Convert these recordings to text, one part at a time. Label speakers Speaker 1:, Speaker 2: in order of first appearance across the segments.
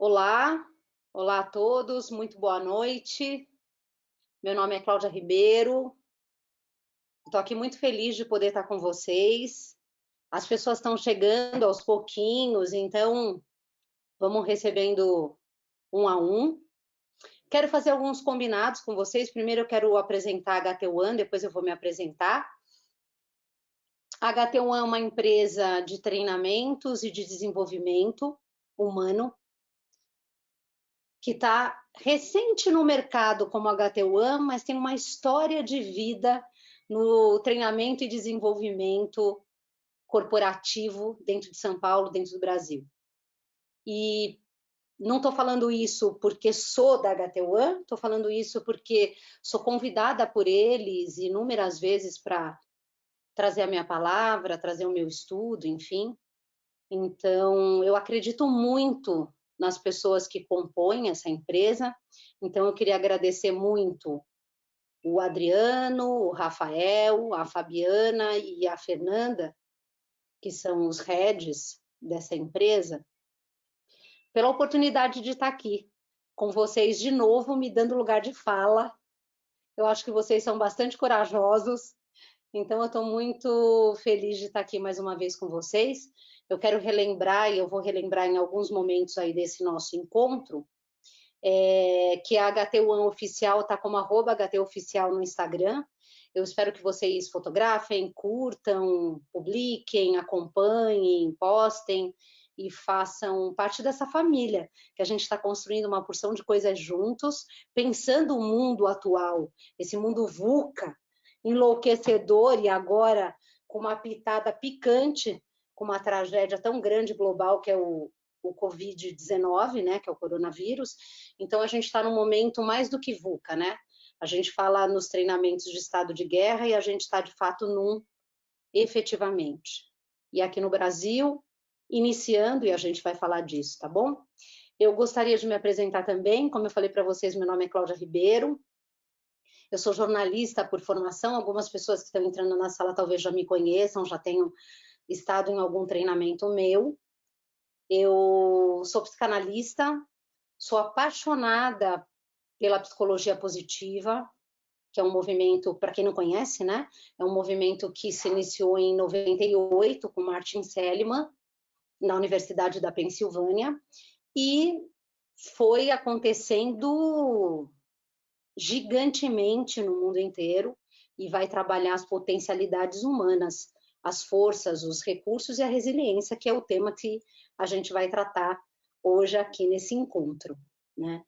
Speaker 1: Olá, olá a todos, muito boa noite. Meu nome é Cláudia Ribeiro, estou aqui muito feliz de poder estar com vocês. As pessoas estão chegando aos pouquinhos, então vamos recebendo um a um. Quero fazer alguns combinados com vocês. Primeiro eu quero apresentar a HT1, depois eu vou me apresentar. A HT1 é uma empresa de treinamentos e de desenvolvimento humano, que está recente no mercado como HT1, mas tem uma história de vida no treinamento e desenvolvimento corporativo dentro de São Paulo, dentro do Brasil. E não estou falando isso porque sou da HT1, estou falando isso porque sou convidada por eles inúmeras vezes para trazer a minha palavra, trazer o meu estudo, enfim. Então, eu acredito muito nas pessoas que compõem essa empresa, então eu queria agradecer muito o Adriano, o Rafael, a Fabiana e a Fernanda, que são os heads dessa empresa, pela oportunidade de estar aqui com vocês de novo, me dando lugar de fala. Eu acho que vocês são bastante corajosos, então eu estou muito feliz de estar aqui mais uma vez com vocês. Eu quero relembrar, e eu vou relembrar em alguns momentos aí desse nosso encontro, que a HT1 Oficial está como @HTOficial no Instagram. Eu espero que vocês fotografem, curtam, publiquem, acompanhem, postem e façam parte dessa família, que a gente está construindo uma porção de coisas juntos, pensando o mundo atual, esse mundo VUCA, enlouquecedor e agora com uma pitada picante, com uma tragédia tão grande global que é o Covid-19, né, que é o coronavírus. Então a gente está num momento mais do que VUCA, né? A gente fala nos treinamentos de estado de guerra e a gente está de fato num efetivamente. E aqui no Brasil, iniciando, e a gente vai falar disso, tá bom? Eu gostaria de me apresentar também, como eu falei para vocês, meu nome é Cláudia Ribeiro, eu sou jornalista por formação, algumas pessoas que estão entrando na sala talvez já me conheçam, já tenham estado em algum treinamento meu. Eu sou psicanalista, sou apaixonada pela psicologia positiva, que é um movimento, para quem não conhece, né? É um movimento que se iniciou em 98 com Martin Seligman, na Universidade da Pensilvânia, e foi acontecendo gigantemente no mundo inteiro e vai trabalhar as potencialidades humanas, as forças, os recursos e a resiliência, que é o tema que a gente vai tratar hoje aqui nesse encontro, né?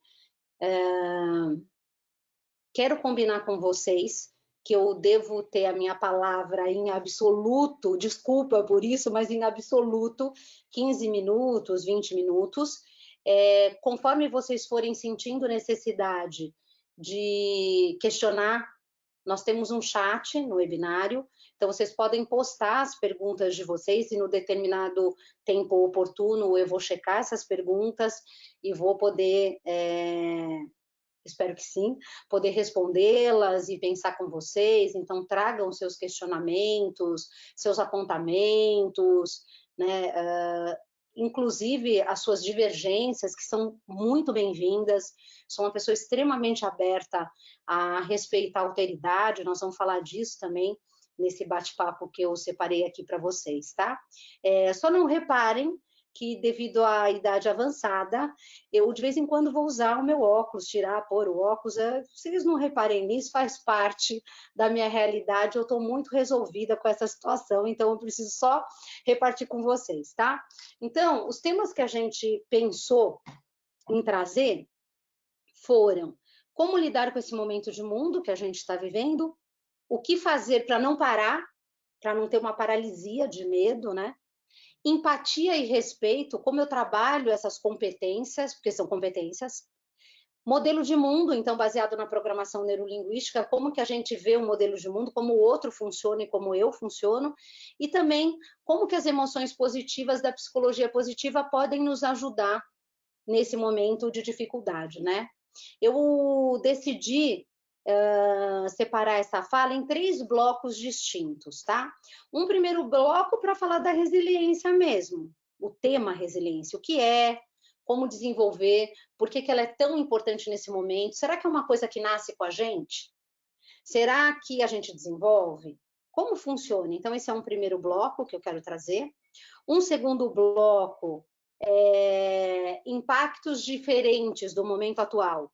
Speaker 1: Quero combinar com vocês que eu devo ter a minha palavra em absoluto, desculpa por isso, mas em absoluto, 15 minutos, 20 minutos. Conforme vocês forem sentindo necessidade de questionar, nós temos um chat no webinário, então vocês podem postar as perguntas de vocês e no determinado tempo oportuno eu vou checar essas perguntas e vou poder espero que sim, poder respondê-las e pensar com vocês. Então, tragam seus questionamentos, seus apontamentos, né? Inclusive as suas divergências, que são muito bem-vindas. Sou uma pessoa extremamente aberta a respeitar a alteridade, nós vamos falar disso também nesse bate-papo que eu separei aqui para vocês, tá? Só não reparem que devido à idade avançada, eu de vez em quando vou usar o meu óculos, tirar, pôr o óculos, vocês não reparem nisso, faz parte da minha realidade, eu estou muito resolvida com essa situação, então eu preciso só repartir com vocês, tá? Então, os temas que a gente pensou em trazer foram como lidar com esse momento de mundo que a gente está vivendo, o que fazer para não parar, para não ter uma paralisia de medo, né? Empatia e respeito, como eu trabalho essas competências, porque são competências. Modelo de mundo, então, baseado na programação neurolinguística, como que a gente vê o modelo de mundo, como o outro funciona e como eu funciono, e também como que as emoções positivas da psicologia positiva podem nos ajudar nesse momento de dificuldade, né? Eu decidi separar essa fala em 3 blocos distintos, tá? Um primeiro bloco para falar da resiliência mesmo, o tema resiliência, o que é, como desenvolver, por que ela é tão importante nesse momento? Será que é uma coisa que nasce com a gente? Será que a gente desenvolve? Como funciona? Então, esse é um primeiro bloco que eu quero trazer. Um segundo bloco é impactos diferentes do momento atual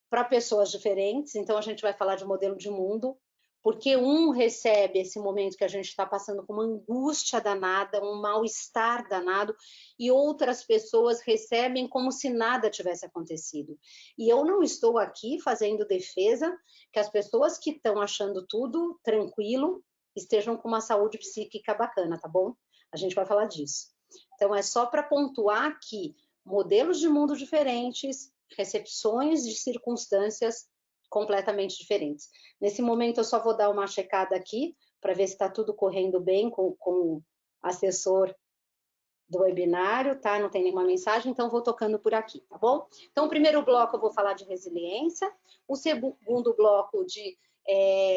Speaker 1: para pessoas diferentes. Então, a gente vai falar de modelo de mundo, porque um recebe esse momento que a gente está passando com uma angústia danada, um mal-estar danado, e outras pessoas recebem como se nada tivesse acontecido. E eu não estou aqui fazendo defesa que as pessoas que estão achando tudo tranquilo estejam com uma saúde psíquica bacana, tá bom? A gente vai falar disso. Então, é só para pontuar que modelos de mundo diferentes, recepções de circunstâncias completamente diferentes. Nesse momento, eu só vou dar uma checada aqui para ver se está tudo correndo bem com o assessor do webinário, tá? Não tem nenhuma mensagem, então vou tocando por aqui, tá bom? Então, o primeiro bloco eu vou falar de resiliência, o segundo bloco de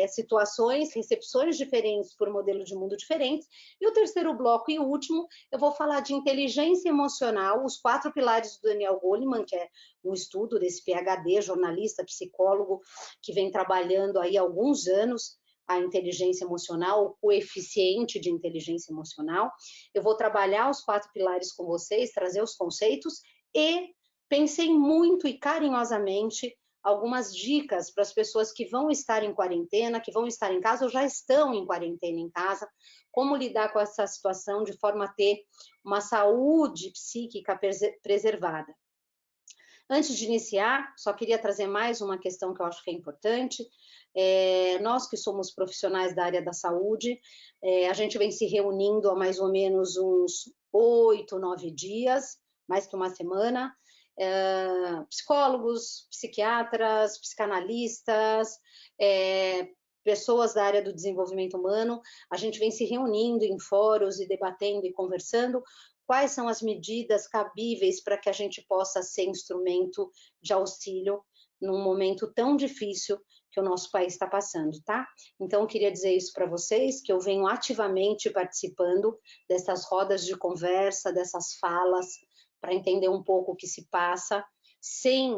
Speaker 1: situações, recepções diferentes por modelo de mundo diferentes, e o terceiro bloco e o último, eu vou falar de inteligência emocional, os 4 pilares do Daniel Goleman, que é um estudo desse PhD, jornalista, psicólogo, que vem trabalhando aí há alguns anos a inteligência emocional, o coeficiente de inteligência emocional. Eu vou trabalhar os 4 pilares com vocês, trazer os conceitos e pensei muito e carinhosamente algumas dicas para as pessoas que vão estar em quarentena, que vão estar em casa ou já estão em quarentena em casa, como lidar com essa situação de forma a ter uma saúde psíquica preservada. Antes de iniciar, só queria trazer mais uma questão que eu acho que é importante. Nós que somos profissionais da área da saúde, a gente vem se reunindo há mais ou menos uns 8, 9 dias, mais que uma semana, psicólogos, psiquiatras, psicanalistas, pessoas da área do desenvolvimento humano, a gente vem se reunindo em fóruns e debatendo e conversando quais são as medidas cabíveis para que a gente possa ser instrumento de auxílio num momento tão difícil que o nosso país está passando, tá? Então, eu queria dizer isso para vocês, que eu venho ativamente participando dessas rodas de conversa, dessas falas, para entender um pouco o que se passa, sem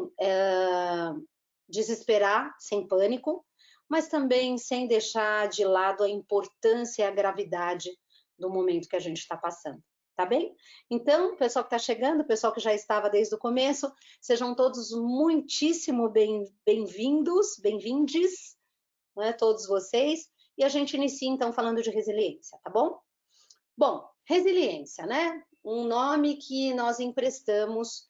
Speaker 1: desesperar, sem pânico, mas também sem deixar de lado a importância e a gravidade do momento que a gente está passando. Tá bem? Então, pessoal que está chegando, pessoal que já estava desde o começo, sejam todos muitíssimo bem-vindos, bem-vindes, né, todos vocês, e a gente inicia então falando de resiliência, tá bom? Bom, resiliência, né? Um nome que nós emprestamos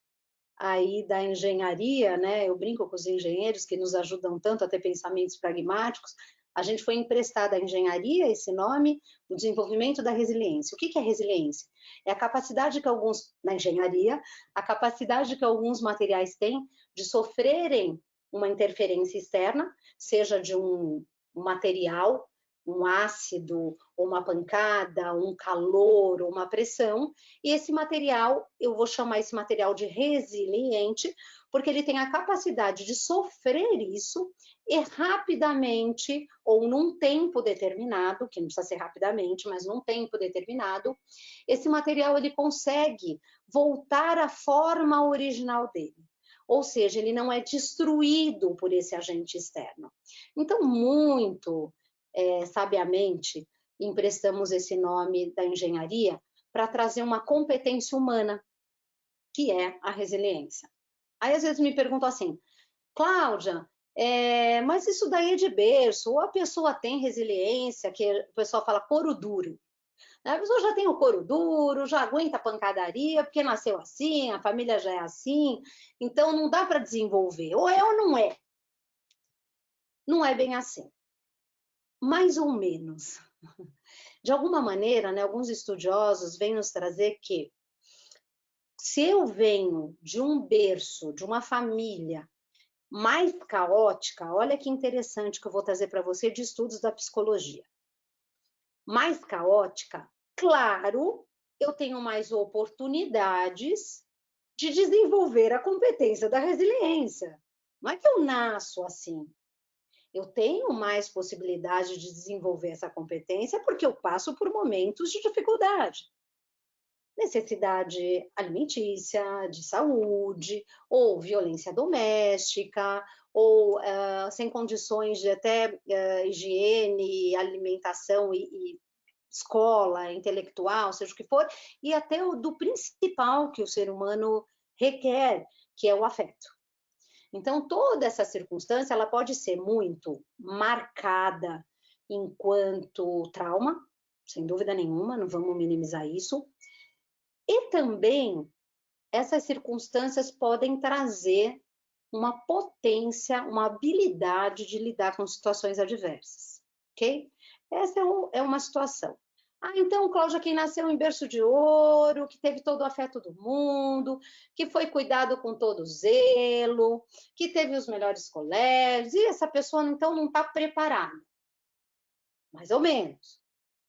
Speaker 1: aí da engenharia, né? Eu brinco com os engenheiros que nos ajudam tanto a ter pensamentos pragmáticos. A gente foi emprestada à engenharia esse nome, o desenvolvimento da resiliência. O que é resiliência? É a capacidade que alguns, na engenharia, a capacidade que alguns materiais têm de sofrerem uma interferência externa, seja de um material, um ácido, ou uma pancada, um calor, ou uma pressão, e esse material, eu vou chamar esse material de resiliente, porque ele tem a capacidade de sofrer isso e rapidamente, ou num tempo determinado, que não precisa ser rapidamente, mas num tempo determinado, esse material ele consegue voltar à forma original dele. Ou seja, ele não é destruído por esse agente externo. Então, muito sabiamente, emprestamos esse nome da engenharia para trazer uma competência humana, que é a resiliência. Aí, às vezes, me perguntam assim, Cláudia, mas isso daí é de berço, ou a pessoa tem resiliência, que o pessoal fala couro duro. A pessoa já tem o couro duro, já aguenta a pancadaria, porque nasceu assim, a família já é assim, então não dá para desenvolver. Ou é ou não é. Não é bem assim. Mais ou menos. De alguma maneira, né, alguns estudiosos vêm nos trazer que se eu venho de um berço, de uma família mais caótica, olha que interessante que eu vou trazer para você de estudos da psicologia. Mais caótica, claro, eu tenho mais oportunidades de desenvolver a competência da resiliência. Não é que eu nasço assim. Eu tenho mais possibilidade de desenvolver essa competência porque eu passo por momentos de dificuldade. necessidade alimentícia, de saúde, ou violência doméstica, ou sem condições de até higiene, alimentação e escola, intelectual, seja o que for, e até o do principal que o ser humano requer, que é o afeto. Então, toda essa circunstância, ela pode ser muito marcada enquanto trauma, sem dúvida nenhuma, não vamos minimizar isso. E também, essas circunstâncias podem trazer uma potência, uma habilidade de lidar com situações adversas, ok? Essa é uma situação. Ah, então, Cláudia, quem nasceu em berço de ouro, que teve todo o afeto do mundo, que foi cuidado com todo zelo, que teve os melhores colégios, e essa pessoa, então, não está preparada. Mais ou menos.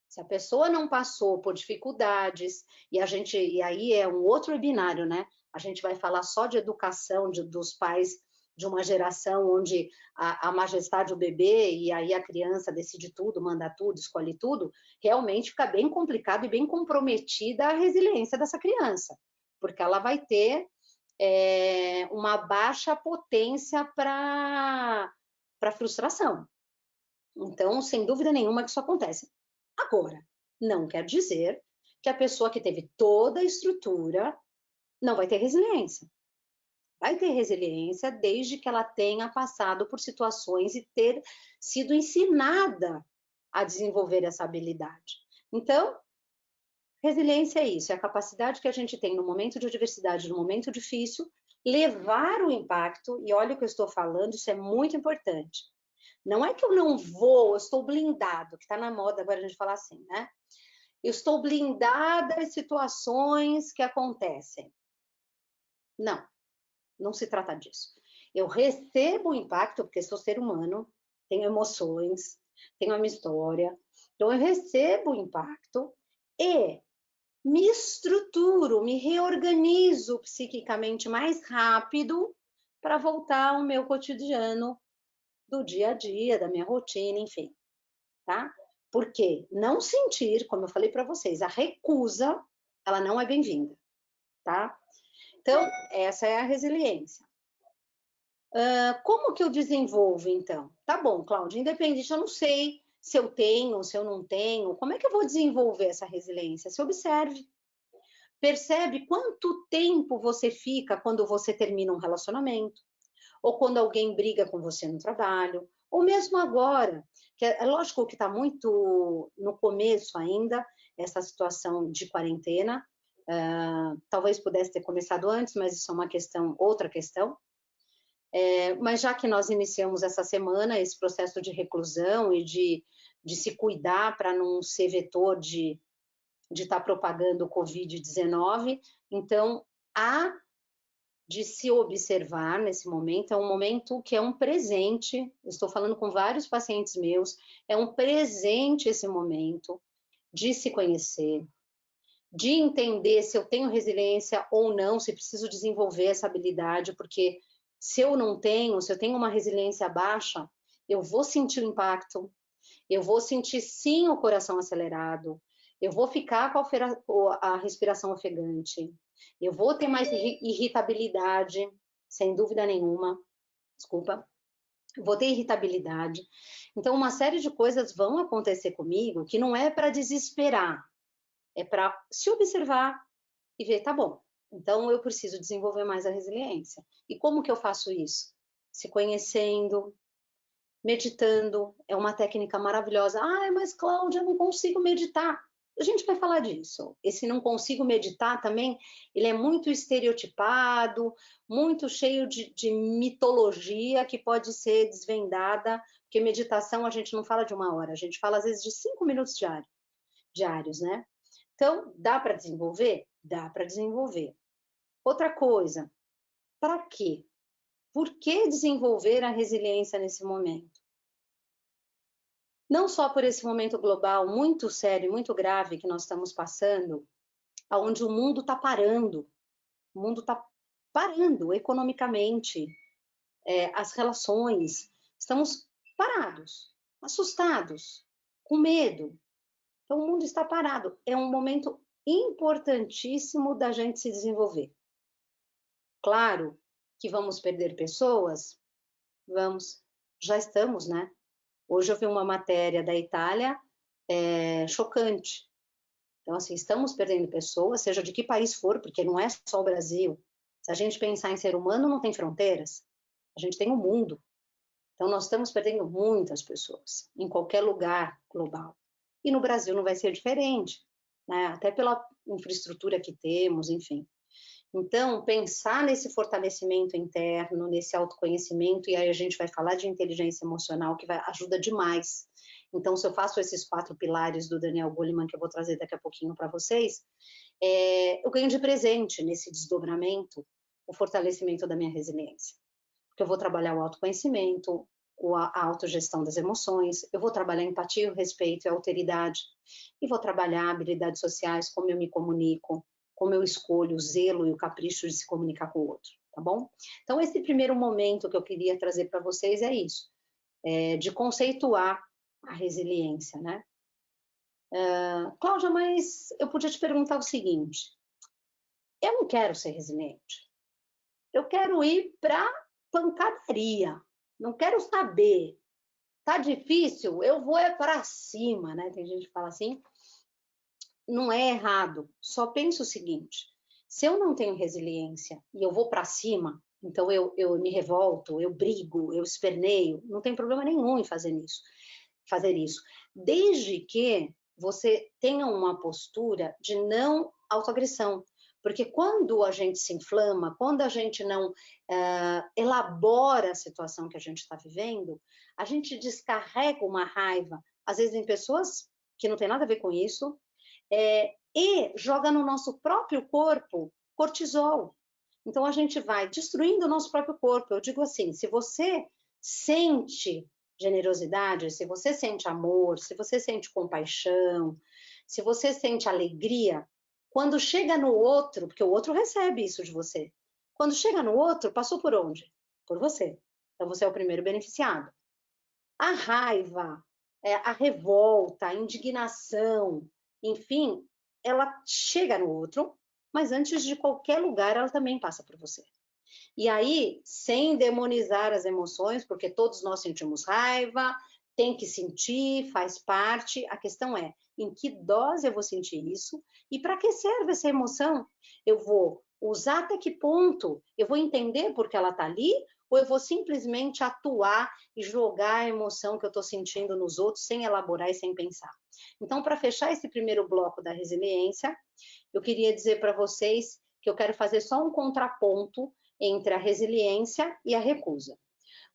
Speaker 1: Se a pessoa não passou por dificuldades, e aí é um outro webinário, né? A gente vai falar só de educação dos pais de uma geração onde a majestade o bebê e aí a criança decide tudo, manda tudo, escolhe tudo, realmente fica bem complicado e bem comprometida a resiliência dessa criança, porque ela vai ter uma baixa potência para frustração. Então, sem dúvida nenhuma que isso acontece. Agora, não quer dizer que a pessoa que teve toda a estrutura não vai ter resiliência. Vai ter resiliência desde que ela tenha passado por situações e ter sido ensinada a desenvolver essa habilidade. Então, resiliência é isso, é a capacidade que a gente tem no momento de adversidade, no momento difícil, levar o impacto, e olha o que eu estou falando, isso é muito importante. Não é que eu não vou, eu estou blindado, que está na moda agora a gente falar assim, né? Eu estou blindada às situações que acontecem. Não, não se trata disso. Eu recebo o impacto, porque sou ser humano, tenho emoções, tenho a minha história, então eu recebo o impacto e me estruturo, me reorganizo psiquicamente mais rápido para voltar ao meu cotidiano do dia a dia, da minha rotina, enfim, tá? Porque não sentir, como eu falei para vocês, a recusa, ela não é bem-vinda, tá? Então, essa é a resiliência. Como que eu desenvolvo, então? Tá bom, Cláudia, independente, eu não sei se eu tenho, se eu não tenho, como é que eu vou desenvolver essa resiliência? Se observe. Percebe quanto tempo você fica quando você termina um relacionamento, ou quando alguém briga com você no trabalho, ou mesmo agora, que é lógico que está muito no começo ainda, essa situação de quarentena, talvez pudesse ter começado antes, mas isso é uma questão, outra questão. Mas já que nós iniciamos essa semana esse processo de reclusão e de se cuidar para não ser vetor de estar propagando o Covid-19, então há de se observar nesse momento, é um momento que é um presente, estou falando com vários pacientes meus, é um presente esse momento de se conhecer, de entender se eu tenho resiliência ou não, se preciso desenvolver essa habilidade, porque se eu não tenho, se eu tenho uma resiliência baixa, eu vou sentir o impacto, eu vou sentir sim o coração acelerado, eu vou ficar com a respiração ofegante, eu vou ter mais irritabilidade, sem dúvida nenhuma, desculpa, vou ter irritabilidade. Então, uma série de coisas vão acontecer comigo que não é para desesperar, é para se observar e ver, tá bom, então eu preciso desenvolver mais a resiliência. E como que eu faço isso? Se conhecendo, meditando, é uma técnica maravilhosa. Ah, mas Cláudia, eu não consigo meditar. A gente vai falar disso. Esse não consigo meditar também, ele é muito estereotipado, muito cheio de mitologia que pode ser desvendada, porque meditação a gente não fala de 1 hora, a gente fala às vezes de 5 minutos diários, né? Então, dá para desenvolver? Dá para desenvolver. Outra coisa, para quê? Por que desenvolver a resiliência nesse momento? Não só por esse momento global muito sério, muito grave que nós estamos passando, onde o mundo está parando, o mundo está parando economicamente, as relações, estamos parados, assustados, com medo. Então, o mundo está parado. É um momento importantíssimo da gente se desenvolver. Claro que vamos perder pessoas? Vamos, já estamos, né? Hoje eu vi uma matéria da Itália, chocante. Então, assim, estamos perdendo pessoas, seja de que país for, porque não é só o Brasil. Se a gente pensar em ser humano, não tem fronteiras. A gente tem o mundo. Então, nós estamos perdendo muitas pessoas, em qualquer lugar global. E no Brasil não vai ser diferente, né? Até pela infraestrutura que temos, enfim. Então, pensar nesse fortalecimento interno, nesse autoconhecimento, e aí a gente vai falar de inteligência emocional, que ajuda demais. Então, se eu faço esses 4 pilares do Daniel Goleman, que eu vou trazer daqui a pouquinho para vocês, eu ganho de presente nesse desdobramento o fortalecimento da minha resiliência. Porque eu vou trabalhar o autoconhecimento, a autogestão das emoções, eu vou trabalhar empatia, o respeito e a alteridade, e vou trabalhar habilidades sociais, como eu me comunico, como eu escolho o zelo e o capricho de se comunicar com o outro, tá bom? Então, esse primeiro momento que eu queria trazer para vocês é isso, de conceituar a resiliência, né? Cláudia, mas eu podia te perguntar o seguinte, eu não quero ser resiliente, eu quero ir para pancadaria, não quero saber, tá difícil, eu vou para cima, né? Tem gente que fala assim, não é errado, só penso o seguinte, se eu não tenho resiliência e eu vou para cima, então eu me revolto, eu brigo, eu esperneio, não tem problema nenhum em fazer isso, desde que você tenha uma postura de não autoagressão, porque quando a gente se inflama, quando a gente não elabora a situação que a gente está vivendo, a gente descarrega uma raiva, às vezes em pessoas que não tem nada a ver com isso, e joga no nosso próprio corpo cortisol. Então a gente vai destruindo o nosso próprio corpo. Eu digo assim, se você sente generosidade, se você sente amor, se você sente compaixão, se você sente alegria, quando chega no outro, porque o outro recebe isso de você, quando chega no outro, passou por onde? Por você. Então você é o primeiro beneficiado. A raiva, a revolta, a indignação, enfim, ela chega no outro, mas antes de qualquer lugar, ela também passa por você. E aí, sem demonizar as emoções, porque todos nós sentimos raiva, tem que sentir, faz parte. A questão é, em que dose eu vou sentir isso? E para que serve essa emoção? Eu vou usar até que ponto? Eu vou entender porque ela está ali? Ou eu vou simplesmente atuar e jogar a emoção que eu estou sentindo nos outros sem elaborar e sem pensar? Então, para fechar esse primeiro bloco da resiliência, eu queria dizer para vocês que eu quero fazer só um contraponto entre a resiliência e a recusa.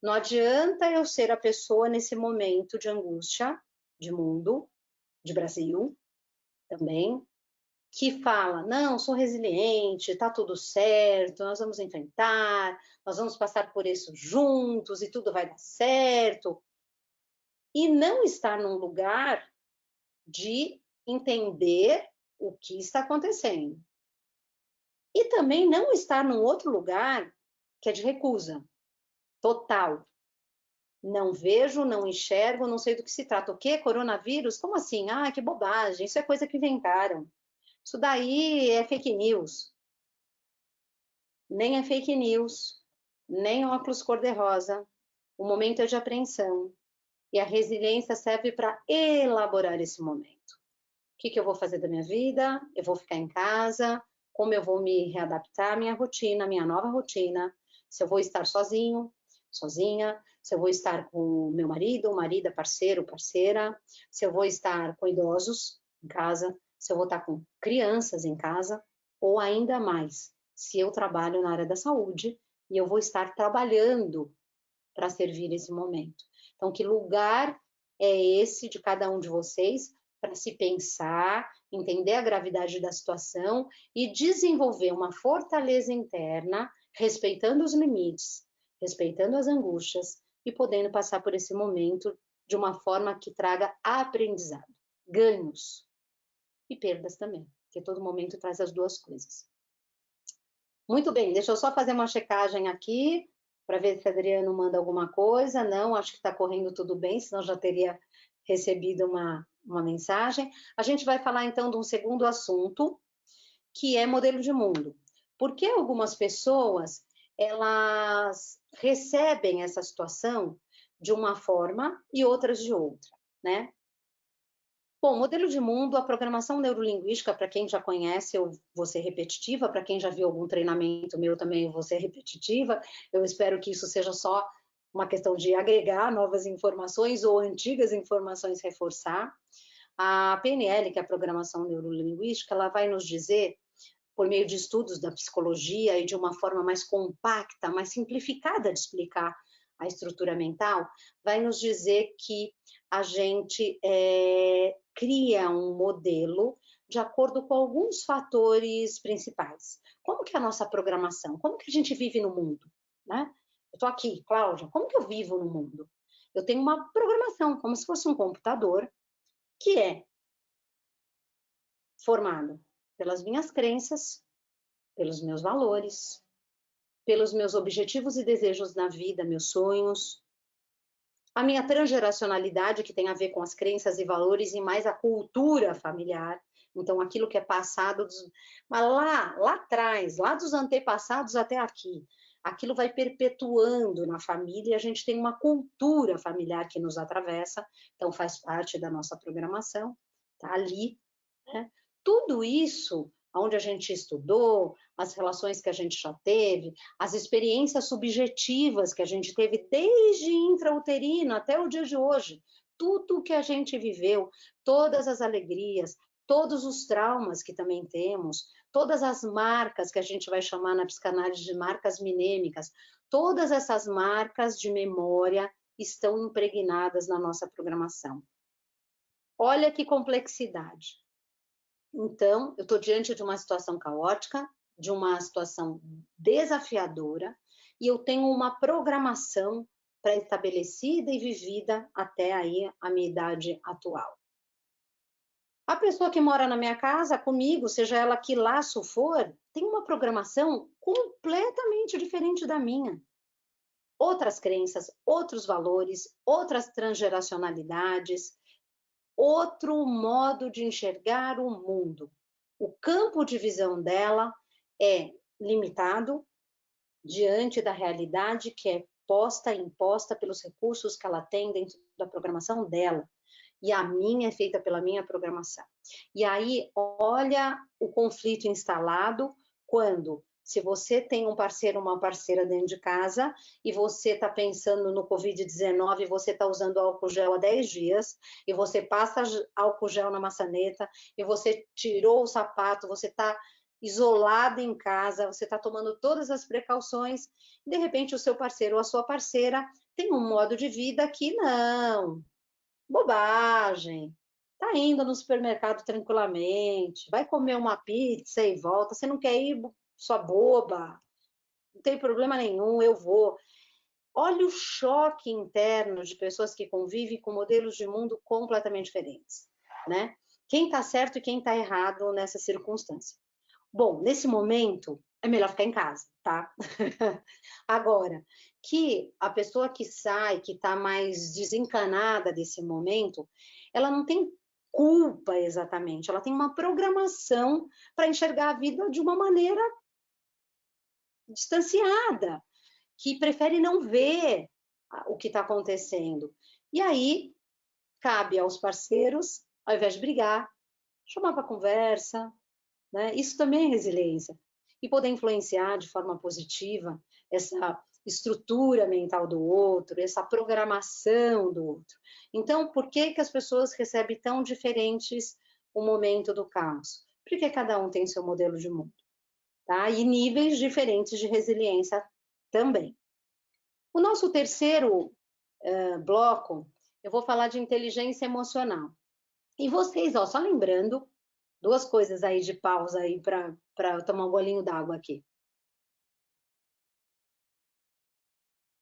Speaker 1: Não adianta eu ser a pessoa nesse momento de angústia, de mundo, de Brasil também, que fala, não, sou resiliente, tá tudo certo, nós vamos enfrentar, nós vamos passar por isso juntos e tudo vai dar certo. E não estar num lugar de entender o que está acontecendo. E também não estar num outro lugar que é de recusa, total. Não vejo, não enxergo, não sei do que se trata. O quê? Coronavírus? Como assim? Ah, que bobagem, isso é coisa que inventaram. Isso daí é fake news. Nem é fake news, nem óculos cor-de-rosa. O momento é de apreensão. E a resiliência serve para elaborar esse momento. O que eu vou fazer da minha vida? Eu vou ficar em casa? Como eu vou me readaptar à minha rotina, à minha nova rotina? Se eu vou estar sozinho, sozinha? Se eu vou estar com meu marido, parceiro, parceira? Se eu vou estar com idosos em casa? Se eu vou estar com crianças em casa? Ou ainda mais, se eu trabalho na área da saúde e eu vou estar trabalhando para servir esse momento. Então, que lugar é esse de cada um de vocês para se pensar, entender a gravidade da situação e desenvolver uma fortaleza interna, respeitando os limites, respeitando as angústias e podendo passar por esse momento de uma forma que traga aprendizado, ganhos e perdas também, porque todo momento traz as duas coisas. Muito bem, deixa eu só fazer uma checagem aqui para ver se o Adriano manda alguma coisa. Não, acho que está correndo tudo bem, senão já teria recebido uma mensagem. A gente vai falar então de um segundo assunto, que é modelo de mundo. Porque algumas pessoas, elas recebem essa situação de uma forma e outras de outra, né? Bom, modelo de mundo, a programação neurolinguística, para quem já conhece, eu vou ser repetitiva, para quem já viu algum treinamento meu também, eu vou ser repetitiva. Eu espero que isso seja só uma questão de agregar novas informações ou antigas informações reforçar. A PNL, que é a programação neurolinguística, ela vai nos dizer, por meio de estudos da psicologia e de uma forma mais compacta, mais simplificada de explicar a estrutura mental, vai nos dizer que a gente cria um modelo de acordo com alguns fatores principais. Como que é a nossa programação? Como que a gente vive no mundo? Né? Eu estou aqui, Cláudia, como que eu vivo no mundo? Eu tenho uma programação, como se fosse um computador, que é formado pelas minhas crenças, pelos meus valores, pelos meus objetivos e desejos na vida, meus sonhos, a minha transgeracionalidade, que tem a ver com as crenças e valores e mais a cultura familiar, então aquilo que é passado, mas lá atrás, lá dos antepassados até aqui, aquilo vai perpetuando na família e a gente tem uma cultura familiar que nos atravessa, então faz parte da nossa programação, tá ali, né? Tudo isso, onde a gente estudou, as relações que a gente já teve, as experiências subjetivas que a gente teve desde intrauterino até o dia de hoje, tudo que a gente viveu, todas as alegrias, todos os traumas que também temos, todas as marcas que a gente vai chamar na psicanálise de marcas minêmicas, todas essas marcas de memória estão impregnadas na nossa programação. Olha que complexidade. Então, eu estou diante de uma situação caótica, de uma situação desafiadora, e eu tenho uma programação pré-estabelecida e vivida até aí a minha idade atual. A pessoa que mora na minha casa comigo, seja ela que laço for, tem uma programação completamente diferente da minha. Outras crenças, outros valores, outras transgeracionalidades, outro modo de enxergar o mundo. O campo de visão dela é limitado diante da realidade que é posta e imposta pelos recursos que ela tem dentro da programação dela. E a minha é feita pela minha programação. E aí, olha o conflito instalado quando, se você tem um parceiro, uma parceira dentro de casa, e você está pensando no Covid-19, você está usando álcool gel há 10 dias, e você passa álcool gel na maçaneta, e você tirou o sapato, você está isolado em casa, você está tomando todas as precauções, e de repente o seu parceiro ou a sua parceira tem um modo de vida que não, bobagem, tá indo no supermercado tranquilamente, vai comer uma pizza e volta, você não quer ir, sua boba, não tem problema nenhum, eu vou. Olha o choque interno de pessoas que convivem com modelos de mundo completamente diferentes, né? Quem tá certo e quem tá errado nessa circunstância. Bom, nesse momento, é melhor ficar em casa, tá? Agora, que a pessoa que sai, que está mais desencanada desse momento, ela não tem culpa exatamente, ela tem uma programação para enxergar a vida de uma maneira distanciada, que prefere não ver o que está acontecendo. E aí, cabe aos parceiros, ao invés de brigar, chamar para conversa, né? Isso também é resiliência. E poder influenciar de forma positiva essa estrutura mental do outro, essa programação do outro. Então, por que que as pessoas recebem tão diferentes o momento do caos? Porque cada um tem seu modelo de mundo, tá? E níveis diferentes de resiliência também. O nosso terceiro bloco, eu vou falar de inteligência emocional. E vocês, ó, só lembrando, duas coisas aí de pausa aí para tomar um golinho d'água aqui.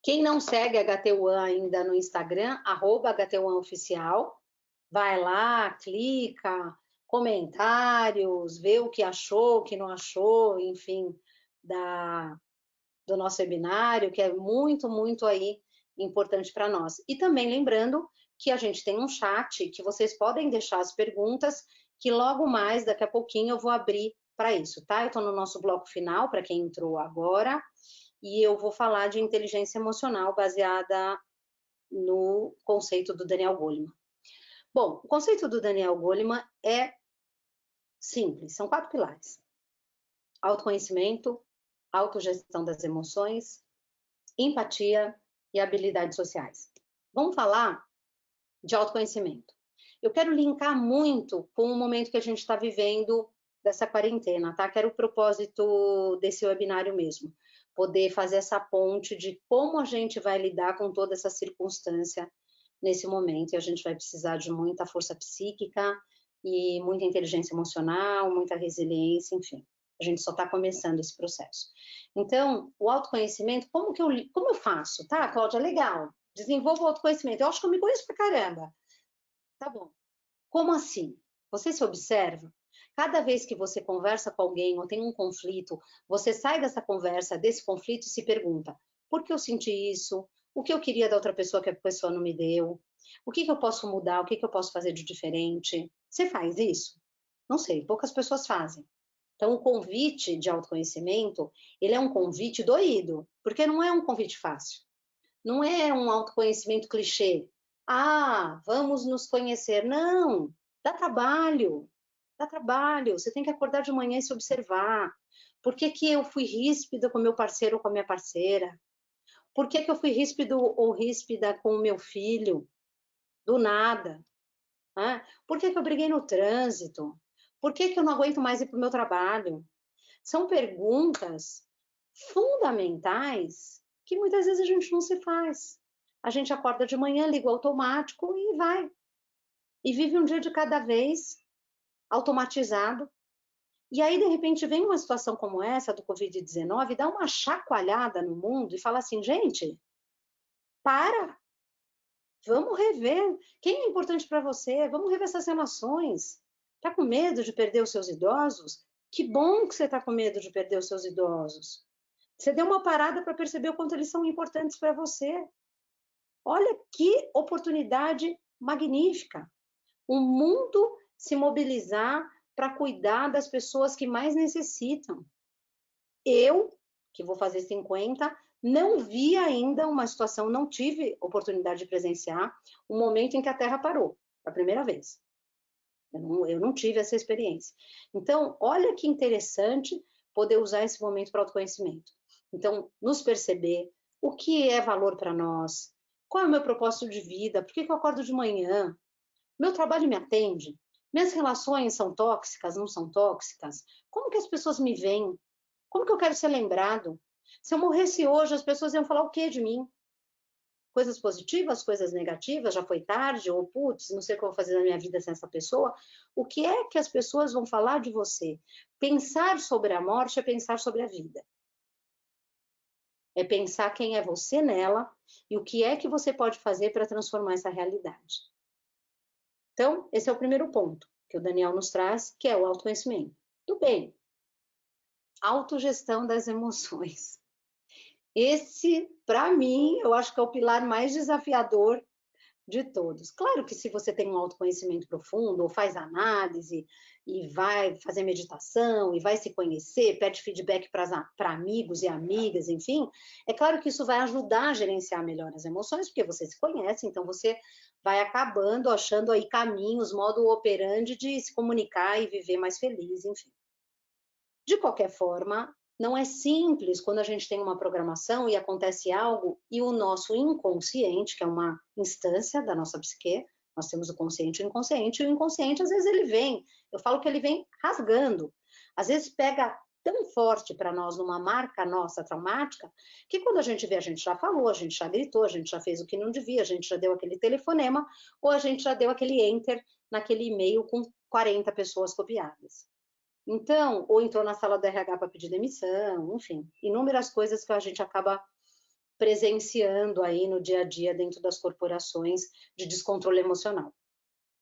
Speaker 1: Quem não segue a HT1 ainda no Instagram, @HT1oficial, vai lá, clica, comentários, vê o que achou, o que não achou, enfim, do nosso webinário, que é muito, muito aí importante para nós. E também lembrando que a gente tem um chat que vocês podem deixar as perguntas, que logo mais, daqui a pouquinho, eu vou abrir para isso, tá? Eu estou no nosso bloco final, para quem entrou agora, e eu vou falar de inteligência emocional baseada no conceito do Daniel Goleman. Bom, o conceito do Daniel Goleman é simples, são 4 pilares: autoconhecimento, autogestão das emoções, empatia e habilidades sociais. Vamos falar de autoconhecimento. Eu quero linkar muito com o momento que a gente está vivendo dessa quarentena, tá? Que era o propósito desse webinário mesmo, poder fazer essa ponte de como a gente vai lidar com toda essa circunstância nesse momento, e a gente vai precisar de muita força psíquica e muita inteligência emocional, muita resiliência, enfim. A gente só está começando esse processo. Então, o autoconhecimento, como eu faço? Tá, Cláudia, legal, desenvolvo o autoconhecimento. Eu acho que eu me conheço pra caramba. Tá bom. Como assim? Você se observa? Cada vez que você conversa com alguém ou tem um conflito, você sai dessa conversa, desse conflito e se pergunta: por que eu senti isso? O que eu queria da outra pessoa que a pessoa não me deu? O que eu posso mudar? O que eu posso fazer de diferente? Você faz isso? Não sei, poucas pessoas fazem. Então, o convite de autoconhecimento, ele é um convite doído, porque não é um convite fácil. Não é um autoconhecimento clichê. Ah, vamos nos conhecer. Não, dá trabalho. Dá trabalho. Você tem que acordar de manhã e se observar. Por que que eu fui ríspida com meu parceiro ou com a minha parceira? Por que que eu fui ríspido ou ríspida com o meu filho? Do nada. Né? Por que que eu briguei no trânsito? Por que que eu não aguento mais ir para o meu trabalho? São perguntas fundamentais que muitas vezes a gente não se faz. A gente acorda de manhã, liga o automático e vai. E vive um dia de cada vez, automatizado. E aí, de repente, vem uma situação como essa do Covid-19, dá uma chacoalhada no mundo e fala assim, gente, para, vamos rever. Quem é importante para você? Vamos rever essas relações. Está com medo de perder os seus idosos? Que bom que você está com medo de perder os seus idosos. Você deu uma parada para perceber o quanto eles são importantes para você. Olha que oportunidade magnífica. O mundo se mobilizar para cuidar das pessoas que mais necessitam. Eu, que vou fazer 50, não vi ainda uma situação, não tive oportunidade de presenciar um momento em que a Terra parou, a primeira vez. Eu não tive essa experiência. Então, olha que interessante poder usar esse momento para autoconhecimento. Então, nos perceber o que é valor para nós, qual é o meu propósito de vida, por que eu acordo de manhã, meu trabalho me atende, minhas relações são tóxicas, não são tóxicas, como que as pessoas me veem, como que eu quero ser lembrado? Se eu morresse hoje, as pessoas iam falar o que de mim? Coisas positivas, coisas negativas, já foi tarde, ou putz, não sei o que eu vou fazer na minha vida sem essa pessoa. O que é que as pessoas vão falar de você? Pensar sobre a morte é pensar sobre a vida. É pensar quem é você nela e o que é que você pode fazer para transformar essa realidade. Então, esse é o primeiro ponto que o Daniel nos traz, que é o autoconhecimento. Tudo bem. Autogestão das emoções. Esse, para mim, eu acho que é o pilar mais desafiador de todos. Claro que se você tem um autoconhecimento profundo, ou faz análise, e vai fazer meditação, e vai se conhecer, pede feedback para amigos e amigas, enfim, é claro que isso vai ajudar a gerenciar melhor as emoções, porque você se conhece, então você vai acabando achando aí caminhos, modo operandi de se comunicar e viver mais feliz, enfim. De qualquer forma, não é simples quando a gente tem uma programação e acontece algo e o nosso inconsciente, que é uma instância da nossa psique, nós temos o consciente e o inconsciente às vezes ele vem, eu falo que ele vem rasgando, às vezes pega tão forte para nós numa marca nossa traumática, que quando a gente vê, a gente já falou, a gente já gritou, a gente já fez o que não devia, a gente já deu aquele telefonema, ou a gente já deu aquele enter naquele e-mail com 40 pessoas copiadas. Então, ou entrou na sala do RH para pedir demissão, enfim, inúmeras coisas que a gente acaba presenciando aí no dia a dia dentro das corporações de descontrole emocional,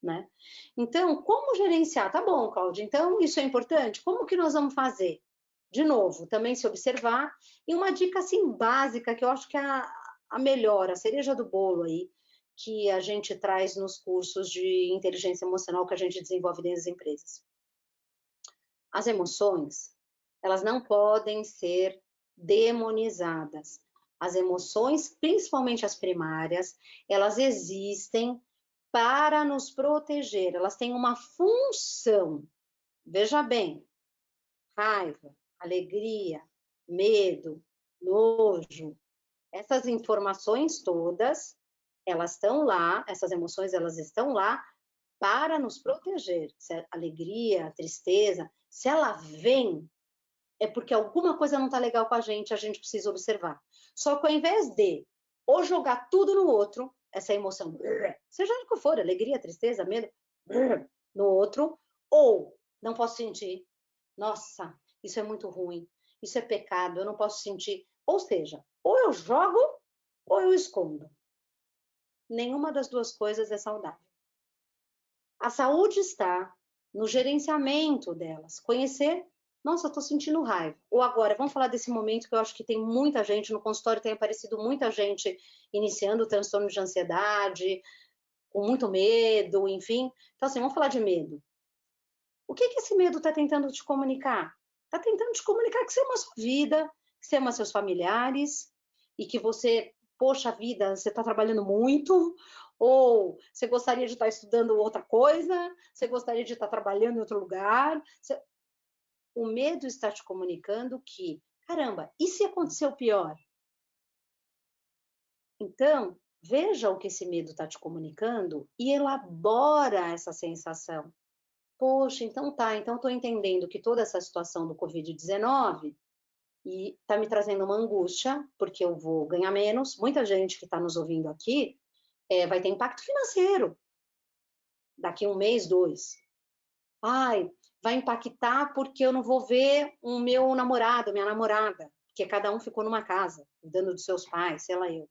Speaker 1: né? Então, como gerenciar? Tá bom, Cláudia, então isso é importante? Como que nós vamos fazer? De novo, também se observar, e uma dica assim básica, que eu acho que é a melhor, a cereja do bolo aí, que a gente traz nos cursos de inteligência emocional que a gente desenvolve dentro das empresas. As emoções, elas não podem ser demonizadas. As emoções, principalmente as primárias, elas existem para nos proteger, elas têm uma função. Veja bem, raiva, alegria, medo, nojo, essas informações todas, elas estão lá, essas emoções, elas estão lá para nos proteger. Se a alegria, a tristeza, se ela vem, é porque alguma coisa não está legal com a gente precisa observar. Só que ao invés de ou jogar tudo no outro, essa emoção, seja o que for, alegria, tristeza, medo, no outro, ou não posso sentir, nossa, isso é muito ruim, isso é pecado, eu não posso sentir. Ou seja, ou eu jogo ou eu escondo. Nenhuma das duas coisas é saudável. A saúde está no gerenciamento delas. Conhecer, nossa, eu estou sentindo raiva. Ou agora, vamos falar desse momento que eu acho que tem muita gente, no consultório tem aparecido muita gente iniciando o transtorno de ansiedade, com muito medo, enfim. Então, assim, vamos falar de medo. O que esse medo está tentando te comunicar? Está tentando te comunicar que você ama a sua vida, que você ama seus familiares e que você, poxa vida, você está trabalhando muito, ou você gostaria de estar estudando outra coisa, você gostaria de estar trabalhando em outro lugar. O medo está te comunicando que, caramba, e se acontecer o pior? Então, veja o que esse medo está te comunicando e elabora essa sensação. Poxa, então tá, então estou entendendo que toda essa situação do Covid-19 e tá me trazendo uma angústia, porque eu vou ganhar menos. Muita gente que está nos ouvindo aqui vai ter impacto financeiro daqui um mês, 2. Ai, vai impactar porque eu não vou ver o meu namorado, minha namorada, porque cada um ficou numa casa, cuidando dos seus pais, sei lá eu.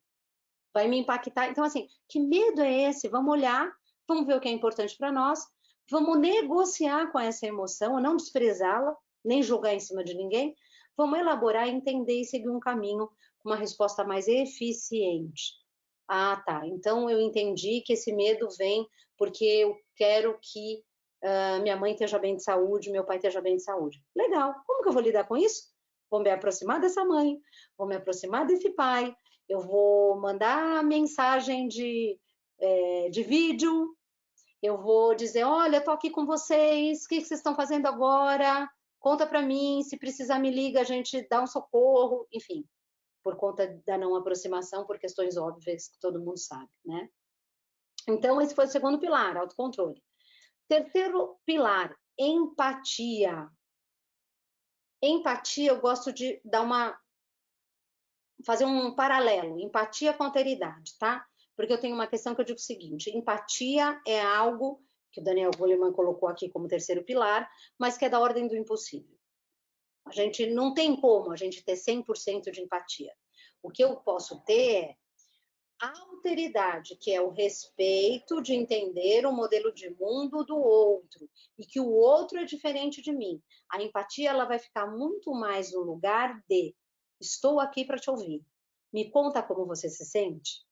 Speaker 1: Vai me impactar. Então, assim, que medo é esse? Vamos olhar, vamos ver o que é importante para nós, vamos negociar com essa emoção, não desprezá-la, nem jogar em cima de ninguém, vamos elaborar, entender e seguir um caminho com uma resposta mais eficiente. Ah, tá. Então eu entendi que esse medo vem porque eu quero que minha mãe esteja bem de saúde, meu pai esteja bem de saúde. Legal. Como que eu vou lidar com isso? Vou me aproximar dessa mãe, vou me aproximar desse pai, eu vou mandar mensagem de vídeo, eu vou dizer, olha, estou aqui com vocês, o que vocês estão fazendo agora? Conta para mim, se precisar me liga, a gente dá um socorro, enfim, por conta da não aproximação, por questões óbvias que todo mundo sabe, né? Então, esse foi o segundo pilar, autocontrole. Terceiro pilar, empatia. Empatia, eu gosto de fazer um paralelo, empatia com alteridade, tá? Porque eu tenho uma questão que eu digo o seguinte, empatia é algo que o Daniel Goleman colocou aqui como terceiro pilar, mas que é da ordem do impossível. A gente não tem como a gente ter 100% de empatia. O que eu posso ter é alteridade, que é o respeito de entender o modelo de mundo do outro e que o outro é diferente de mim. A empatia ela vai ficar muito mais no lugar de estou aqui para te ouvir. Me conta como você se sente.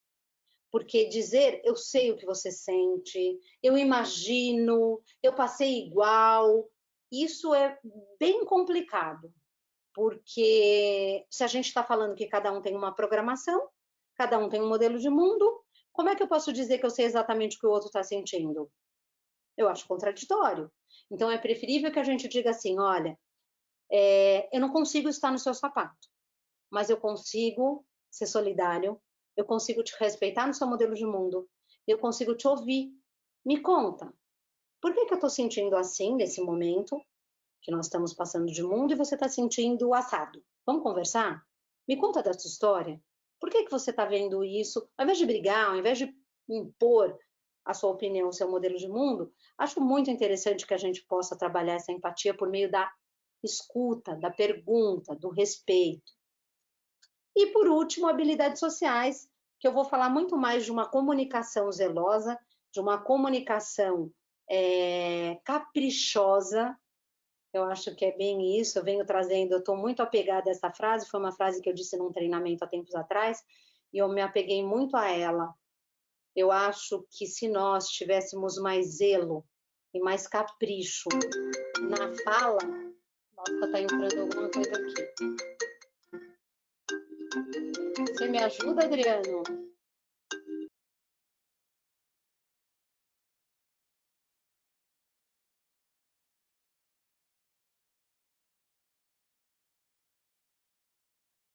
Speaker 1: Porque dizer eu sei o que você sente, eu imagino, eu passei igual, isso é bem complicado, porque se a gente está falando que cada um tem uma programação, cada um tem um modelo de mundo, como é que eu posso dizer que eu sei exatamente o que o outro está sentindo? Eu acho contraditório. Então é preferível que a gente diga assim, olha, eu não consigo estar no seu sapato, mas eu consigo ser solidário, eu consigo te respeitar no seu modelo de mundo, eu consigo te ouvir. Me conta, por que eu estou sentindo assim nesse momento que nós estamos passando de mundo e você está sentindo assado? Vamos conversar? Me conta da sua história. Por que você está vendo isso? Ao invés de brigar, ao invés de impor a sua opinião, o seu modelo de mundo, acho muito interessante que a gente possa trabalhar essa empatia por meio da escuta, da pergunta, do respeito. E por último, habilidades sociais, que eu vou falar muito mais de uma comunicação zelosa, de uma comunicação caprichosa. Eu acho que é bem isso, eu venho trazendo, eu estou muito apegada a essa frase, foi uma frase que eu disse num treinamento há tempos atrás, e eu me apeguei muito a ela. Eu acho que se nós tivéssemos mais zelo e mais capricho na fala, Nossa, tá entrando alguma coisa aqui. Você me ajuda, Adriano?